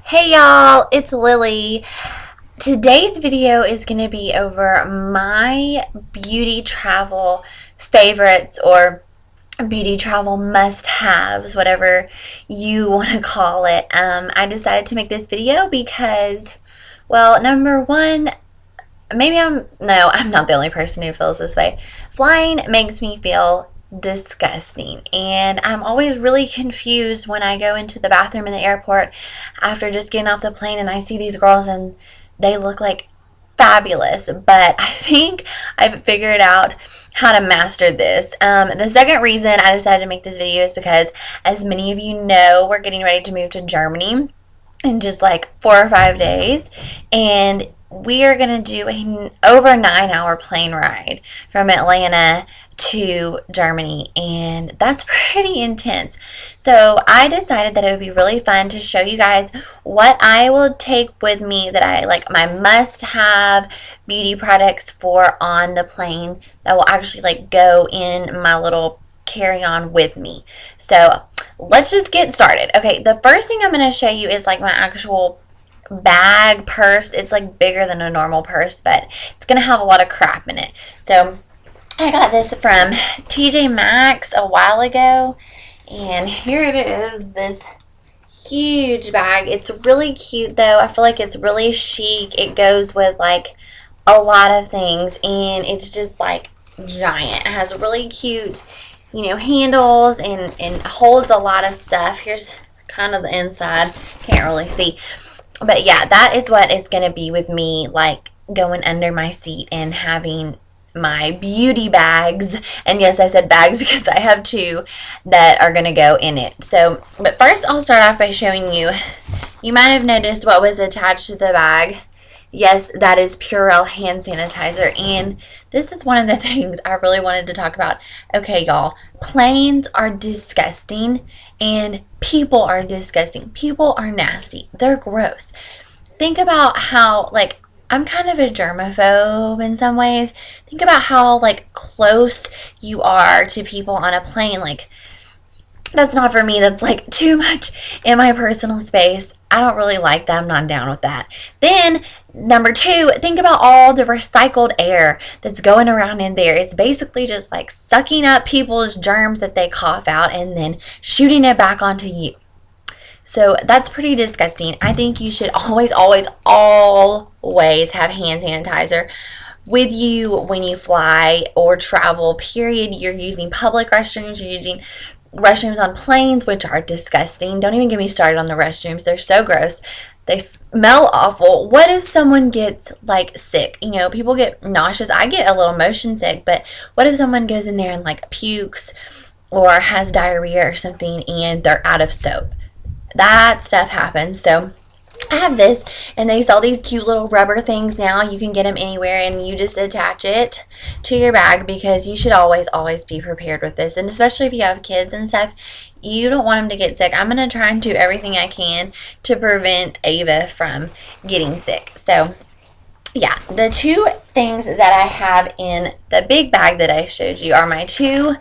Hey y'all, it's Lily. Today's video is going to be over my beauty travel favorites or beauty travel must-haves, whatever you want to call it. I decided to make this video because, well, number one, I'm not the only person who feels this way. Flying makes me feel disgusting, and I'm always really confused when I go into the bathroom in the airport after just getting off the plane and I see these girls and they look like fabulous, but I think I've figured out how to master this. The second reason I decided to make this video is because, as many of you know, we're getting ready to move to Germany in just like 4 or 5 days, and we are going to do an over 9 hour plane ride from Atlanta to Germany, and that's pretty intense. So I decided that it would be really fun to show you guys what I will take with me, that I like, my must-have beauty products for on the plane that will actually like go in my little carry-on with me. So let's just get started. Okay, the first thing I'm going to show you is like my actual bag purse. It's like bigger than a normal purse, but it's going to have a lot of crap in it. So I got this from TJ Maxx a while ago, and here it is, this huge bag. It's really cute though. I feel like it's really chic. It goes with like a lot of things, and it's just like giant. It has really cute, handles, and holds a lot of stuff. Here's kind of the inside. Can't really see. But yeah, that is what is going to be with me, like going under my seat and having my beauty bags. And yes, I said bags because I have two that are going to go in it. So, but first I'll start off by showing you. You might have noticed what was attached to the bag. Yes, that is Purell hand sanitizer, and this is one of the things I really wanted to talk about. Okay, y'all, planes are disgusting, and people are disgusting. People are nasty. They're gross. Think about how, like, I'm kind of a germaphobe in some ways. Think about how, like, close you are to people on a plane. Like, that's not for me. That's like too much in my personal space. I don't really like that. I'm not down with that. Then, number two, think about all the recycled air that's going around in there. It's basically just like sucking up people's germs that they cough out and then shooting it back onto you. So that's pretty disgusting. I think you should always, always, always have hand sanitizer with you when you fly or travel, period. You're using public restrooms. You're using restrooms on planes, which are disgusting. Don't even get me started on the restrooms. They're so gross. They smell awful. What if someone gets like sick? People get nauseous. I get a little motion sick, but what if someone goes in there and like pukes or has diarrhea or something and they're out of soap? That stuff happens. So I have this, and they sell these cute little rubber things now. You can get them anywhere, and you just attach it to your bag, because you should always, always be prepared with this. And especially if you have kids and stuff, you don't want them to get sick. I'm going to try and do everything I can to prevent Ava from getting sick. So yeah, the two things that I have in the big bag that I showed you are my two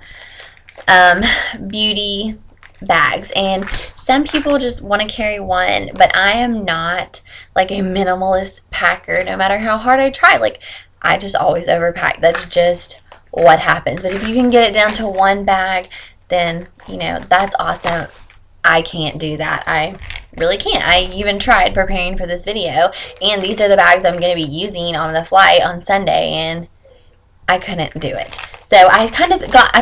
beauty bags, and some people just want to carry one, but I am not like a minimalist packer. No matter how hard I try, like, I just always overpack. That's just what happens. But if you can get it down to one bag, then that's awesome. I can't do that. I really can't. I even tried preparing for this video, and these are the bags I'm going to be using on the flight on Sunday, and I couldn't do it. So I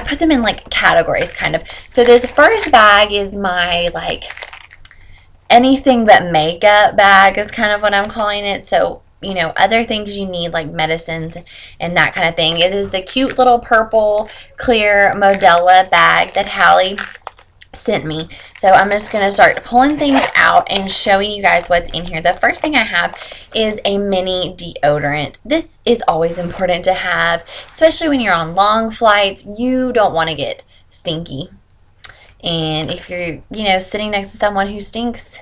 put them in like categories, kind of. So this first bag is my like anything but makeup bag is kind of what I'm calling it. So, other things you need like medicines and that kind of thing. It is the cute little purple clear Modella bag that Hallie sent me. So I'm just going to start pulling things out and showing you guys what's in here. The first thing I have is a mini deodorant. This is always important to have, especially when you're on long flights. You don't want to get stinky. And if you're, sitting next to someone who stinks,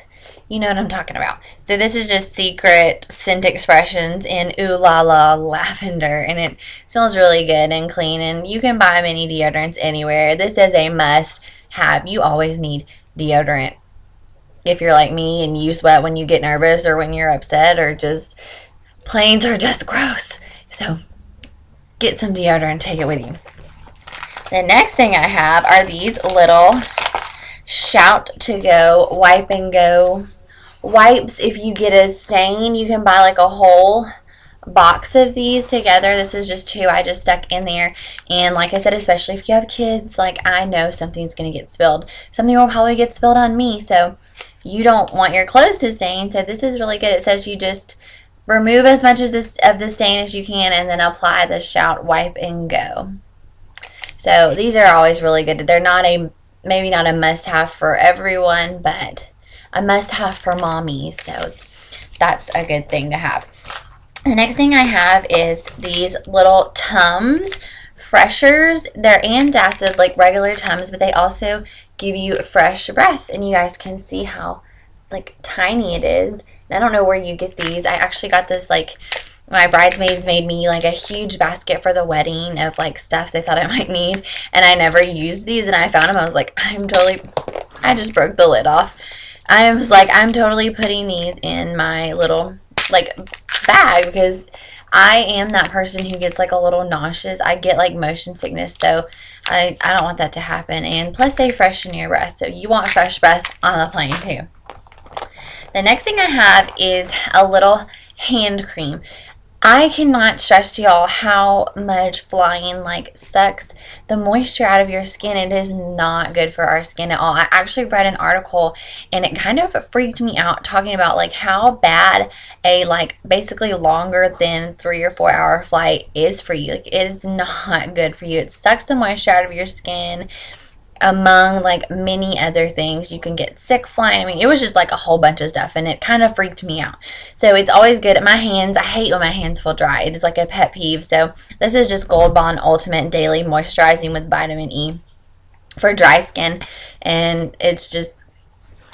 you know what I'm talking about. So this is just Secret Scent Expressions in Ooh La La Lavender, and it smells really good and clean, and you can buy mini deodorants anywhere. This is a must have. You always need deodorant. if you're like me and you sweat when you get nervous or when you're upset, or just planes are just gross. So get some deodorant and take it with you. The next thing I have are these little Shout to Go wipe and go wipes. If you get a stain, you can buy like a whole box of these together. This is just 2 I just stuck in there. And like I said, especially if you have kids, like I know something's going to get spilled. Something will probably get spilled on me. So you don't want your clothes to stain. So this is really good. It says you just remove as much of the stain as you can and then apply the Shout wipe and go. So these are always really good. They're maybe not a must-have for everyone, but a must-have for mommies. So that's a good thing to have. The next thing I have is these little Tums Freshers. They're antacid like regular Tums, but they also give you fresh breath. And you guys can see how like tiny it is. And I don't know where you get these. I actually got this like my bridesmaids made me like a huge basket for the wedding of like stuff they thought I might need, and I never used these, and I found them. I was like, I just broke the lid off. I was like, I'm totally putting these in my little like bag, because I am that person who gets like a little nauseous. I get like motion sickness, so I don't want that to happen. And plus they freshen your breath, so you want fresh breath on the plane too. The next thing I have is a little hand cream. I cannot stress to y'all how much flying like sucks the moisture out of your skin. It is not good for our skin at all. I actually read an article and it kind of freaked me out, talking about like how bad a like basically longer than 3 or 4 hour flight is for you. Like it is not good for you. It sucks the moisture out of your skin. Among like many other things, you can get sick flying. I mean, it was just like a whole bunch of stuff, and it kind of freaked me out. So it's always good at my hands. I hate when my hands feel dry. It is like a pet peeve. So this is just Gold Bond Ultimate Daily Moisturizing with Vitamin E for dry skin, and it's just,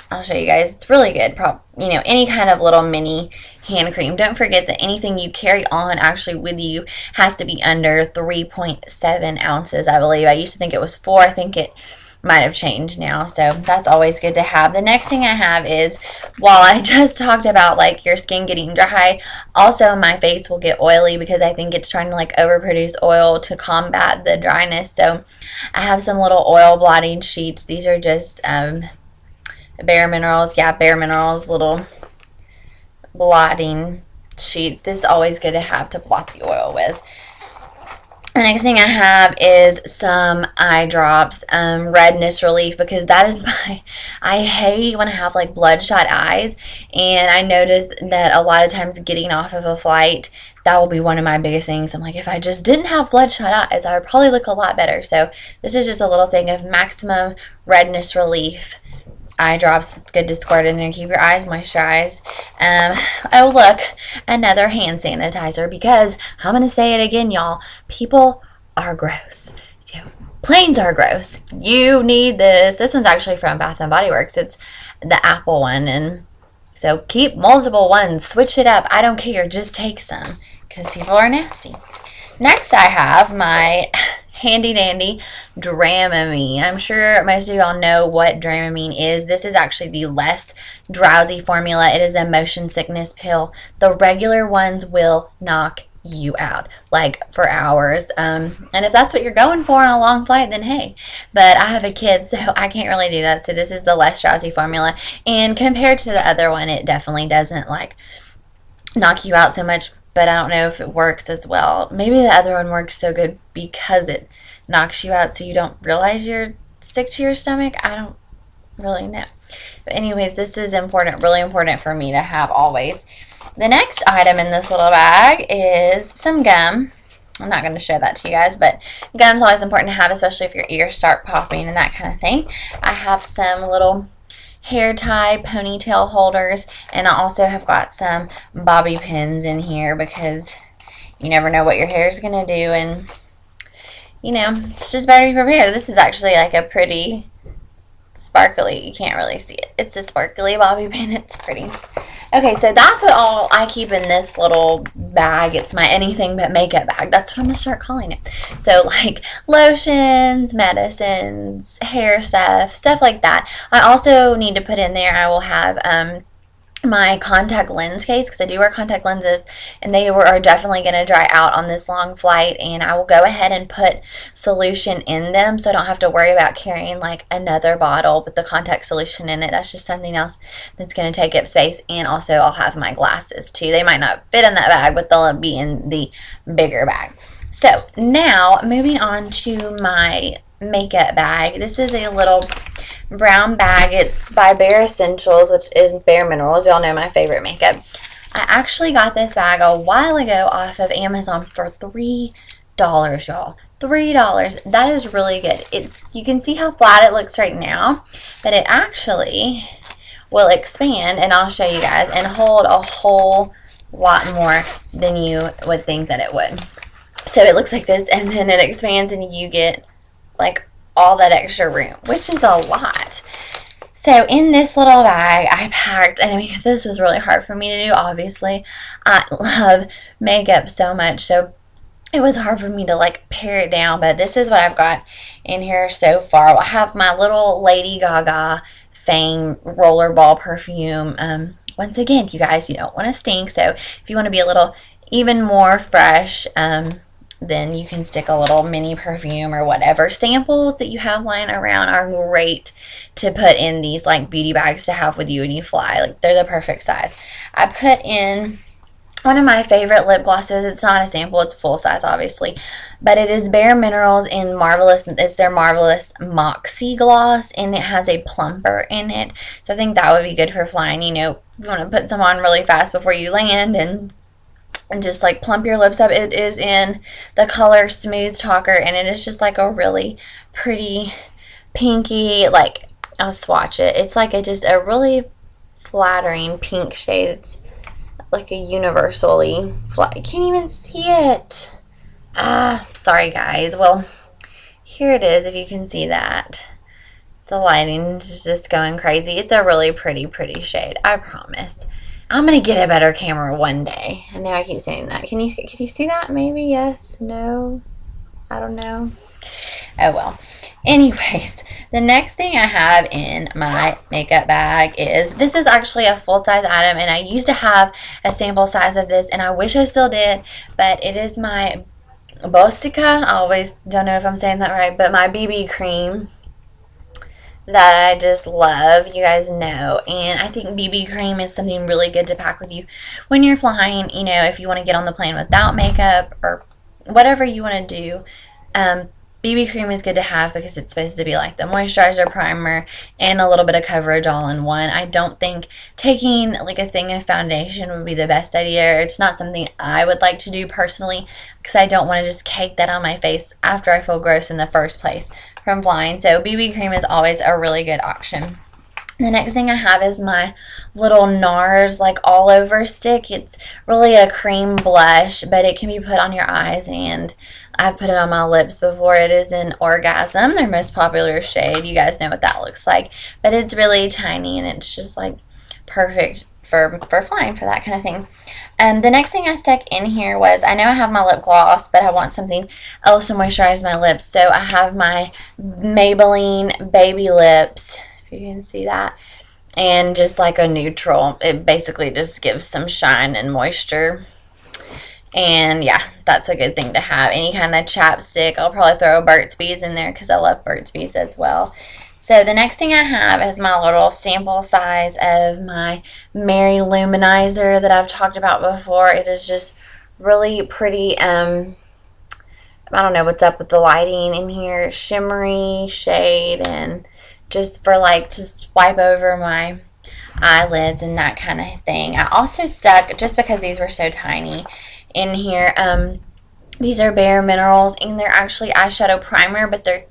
I'll show you guys. It's really good. You know, any kind of little mini hand cream. Don't forget that anything you carry on actually with you has to be under 3.7 ounces, I believe. I used to think it was 4. I think it might have changed now. So that's always good to have. The next thing I have is, while I just talked about like your skin getting dry, also my face will get oily because I think it's trying to like overproduce oil to combat the dryness. So I have some little oil blotting sheets. These are just Bare Minerals. Yeah, Bare Minerals little blotting sheets. This is always good to have to blot the oil with. The next thing I have is some eye drops, redness relief, because that is I hate when I have like bloodshot eyes, and I noticed that a lot of times getting off of a flight, that will be one of my biggest things. I'm like, if I just didn't have bloodshot eyes, I would probably look a lot better. So this is just a little thing of maximum redness relief eye drops. It's good to squirt in there and keep your eyes moisturized. Oh look, another hand sanitizer, because I'm gonna say it again, y'all, people are gross. So planes are gross. You need this. This one's actually from Bath and Body Works. It's the apple one, and so keep multiple ones, switch it up. I don't care, just take some, because people are nasty. Next I have my handy dandy Dramamine. I'm sure most of y'all know what Dramamine is. This is actually the less drowsy formula. It is a motion sickness pill. The regular ones will knock you out like for hours, and if that's what you're going for on a long flight, then hey. But I have a kid, so I can't really do that. So this is the less drowsy formula, and compared to the other one, it definitely doesn't like knock you out so much. But I don't know if it works as well. Maybe the other one works so good because it knocks you out so you don't realize you're sick to your stomach. I don't really know. But anyways, this is important, really important for me to have always. The next item in this little bag is some gum. I'm not going to show that to you guys, but gum's always important to have, especially if your ears start popping and that kind of thing. I have some little hair tie ponytail holders, and I also have got some bobby pins in here because you never know what your hair is going to do, and you know, it's just better to be prepared. This is actually like a pretty sparkly, you can't really see it. It's a sparkly bobby pin. It's pretty. Okay, so that's what all I keep in this little bag. It's my anything but makeup bag. That's what I'm gonna start calling it. So like lotions, medicines, hair stuff, stuff like that. I also need to put in there, I will have my contact lens case, because I do wear contact lenses, and they are definitely going to dry out on this long flight, and I will go ahead and put solution in them so I don't have to worry about carrying like another bottle with the contact solution in it. That's just something else that's going to take up space. And also I'll have my glasses too. They might not fit in that bag, but they'll be in the bigger bag. So now moving on to my makeup bag. This is a little brown bag. It's by Bare Essentials, which is Bare Minerals. Y'all know my favorite makeup. I actually got this bag a while ago off of Amazon for $3, y'all. $3. That is really good. You can see how flat it looks right now, but it actually will expand, and I'll show you guys, and hold a whole lot more than you would think that it would. So it looks like this, and then it expands, and you get like all that extra room, which is a lot. So in this little bag, I packed, and I mean, this was really hard for me to do, obviously. I love makeup so much, so it was hard for me to like pare it down, but this is what I've got in here so far. I have my little Lady Gaga Fame Rollerball perfume. Once again, you guys, you don't want to stink, so if you want to be a little even more fresh, then you can stick a little mini perfume or whatever. Samples that you have lying around are great to put in these like beauty bags to have with you when you fly. Like, they're the perfect size. I put in one of my favorite lip glosses. It's not a sample, it's full size obviously, but it is Bare Minerals in Marvelous. It's their Marvelous Moxie gloss, and it has a plumper in it, so I think that would be good for flying. You know, you want to put some on really fast before you land and just like plump your lips up. It is in the color Smooth Talker, and it is just like a really pretty pinky, like, I'll swatch it. It's like just a really flattering pink shade. It's like a universally flat. You can't even see it. Sorry guys. Well, here it is, if you can see that. The lighting is just going crazy. It's a really pretty shade, I promise. I'm going to get a better camera one day. I know I keep saying that. Can you see that? Maybe yes, no, I don't know. Oh well. Anyways, the next thing I have in my makeup bag is, this is actually a full-size item, and I used to have a sample size of this, and I wish I still did, but it is my Bosica. I always don't know if I'm saying that right, but my BB cream that I just love, you guys know. And I think BB cream is something really good to pack with you when you're flying. You know, if you want to get on the plane without makeup or whatever you want to do, BB cream is good to have because it's supposed to be like the moisturizer, primer, and a little bit of coverage all in one. I don't think taking like a thing of foundation would be the best idea. It's not something I would like to do personally, because I don't want to just cake that on my face after I feel gross in the first place from flying. So BB cream is always a really good option. The next thing I have is my little NARS like all over stick. It's really a cream blush, but it can be put on your eyes, and I've put it on my lips before. It is in Orgasm, their most popular shade. You guys know what that looks like, but it's really tiny, and it's just like perfect for flying, for that kind of thing. The next thing I stuck in here was, I know I have my lip gloss, but I want something else to moisturize my lips, so I have my Maybelline Baby Lips, if you can see that, and just like a neutral. It basically just gives some shine and moisture, and yeah, that's a good thing to have. Any kind of chapstick, I'll probably throw a Burt's Bees in there because I love Burt's Bees as well. So the next thing I have is my little sample size of my Mary Luminizer that I've talked about before. It is just really pretty. I don't know what's up with the lighting in here. Shimmery shade, and just for like to swipe over my eyelids and that kind of thing. I also stuck, just because these were so tiny, in here. These are Bare Minerals, and they're actually eyeshadow primer, but they're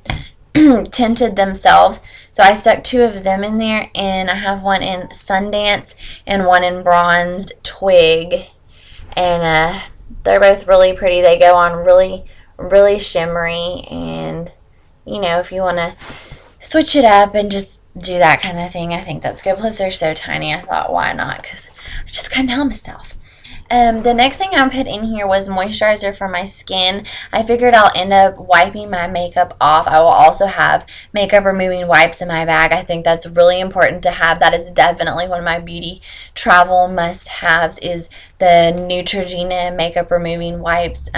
tinted themselves, so I stuck 2 of them in there, and I have one in Sundance and one in Bronzed Twig, and they're both really pretty. They go on really shimmery, and you know, if you want to switch it up and just do that kind of thing, I think that's good. Plus they're so tiny, I thought why not, because I just couldn't help myself. The next thing I put in here was moisturizer for my skin. I figured I'll end up wiping my makeup off. I will also have makeup removing wipes in my bag. I think that's really important to have. That is definitely one of my beauty travel must-haves is the Neutrogena makeup removing wipes.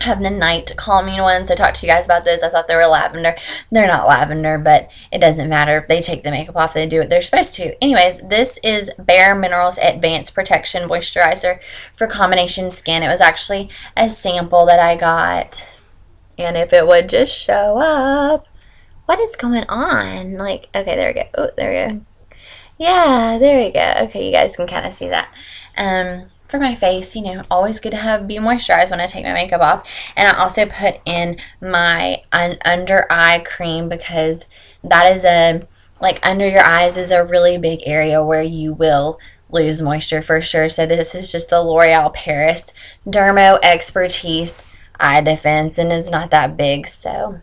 Have the night calming ones. I talked to you guys about those. I thought they were lavender. They're not lavender, but it doesn't matter. If they take the makeup off, they do what they're supposed to. Anyways, this is Bare Minerals Advanced Protection Moisturizer for combination skin. It was actually a sample that I got. And if it would just show up. What is going on? Like, okay, there we go. Oh, there we go. Yeah, there we go. Okay, you guys can kind of see that. For my face, you know, always good to be moisturized when I take my makeup off. And I also put in my under eye cream because that is like under your eyes is a really big area where you will lose moisture for sure. So this is just the L'Oreal Paris Dermo Expertise Eye Defense, and it's not that big, so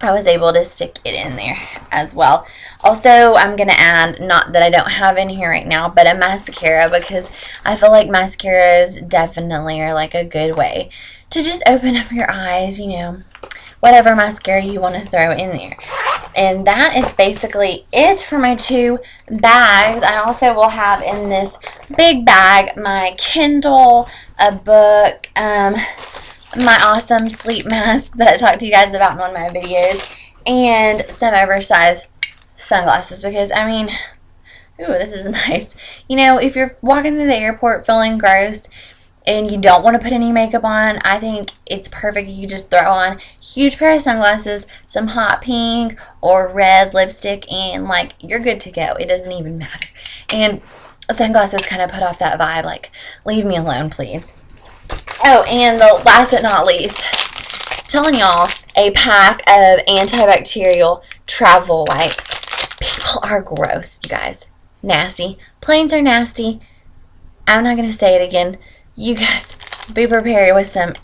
I was able to stick it in there as well. Also, I'm going to add, not that I don't have in here right now, but a mascara because I feel like mascaras definitely are like a good way to just open up your eyes, you know, whatever mascara you want to throw in there. And that is basically it for my 2 bags. I also will have in this big bag my Kindle, a book, my awesome sleep mask that I talked to you guys about in one of my videos, and some oversized sunglasses because, I mean, ooh, this is nice. You know, if you're walking through the airport feeling gross and you don't want to put any makeup on, I think it's perfect. You just throw on a huge pair of sunglasses, some hot pink or red lipstick, and, like, you're good to go. It doesn't even matter. And sunglasses kind of put off that vibe, like, leave me alone, please. Oh, and the last but not least, telling y'all, a pack of antibacterial travel wipes. People are gross, you guys. Nasty. Planes are nasty. I'm not going to say it again. You guys be prepared with some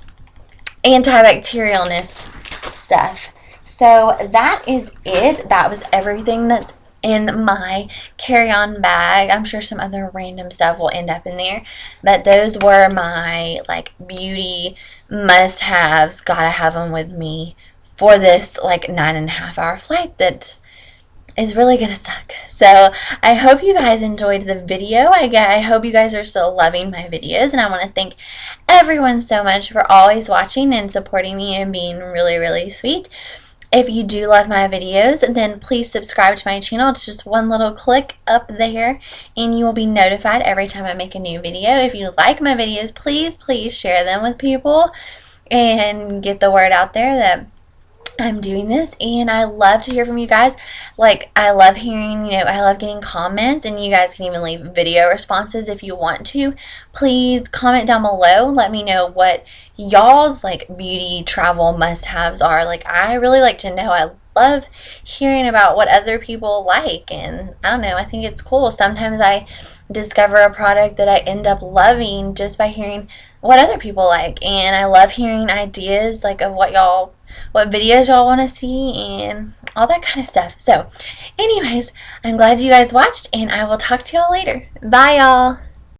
antibacterialness stuff. So that is it. That was everything that's in my carry-on bag. I'm sure some other random stuff will end up in there, but those were my like beauty must-haves. Gotta have them with me for this like 9.5-hour flight that is really gonna suck. So I hope you guys enjoyed the video. I hope you guys are still loving my videos, and I want to thank everyone so much for always watching and supporting me and being really, really sweet. If you do love my videos, then please subscribe to my channel. It's just one little click up there, and you will be notified every time I make a new video. If you like my videos, please share them with people and get the word out there that I'm doing this. And I love to hear from you guys. Like, I love hearing, you know, I love getting comments, and you guys can even leave video responses if you want to. Please comment down below. Let me know what y'all's like beauty travel must-haves are. Like, I really like to know. I love hearing about what other people like, and I don't know, I think it's cool. Sometimes I discover a product that I end up loving just by hearing what other people like, and I love hearing ideas like of what videos y'all want to see and all that kind of stuff. So anyways, I'm glad you guys watched, and I will talk to y'all later. Bye, y'all.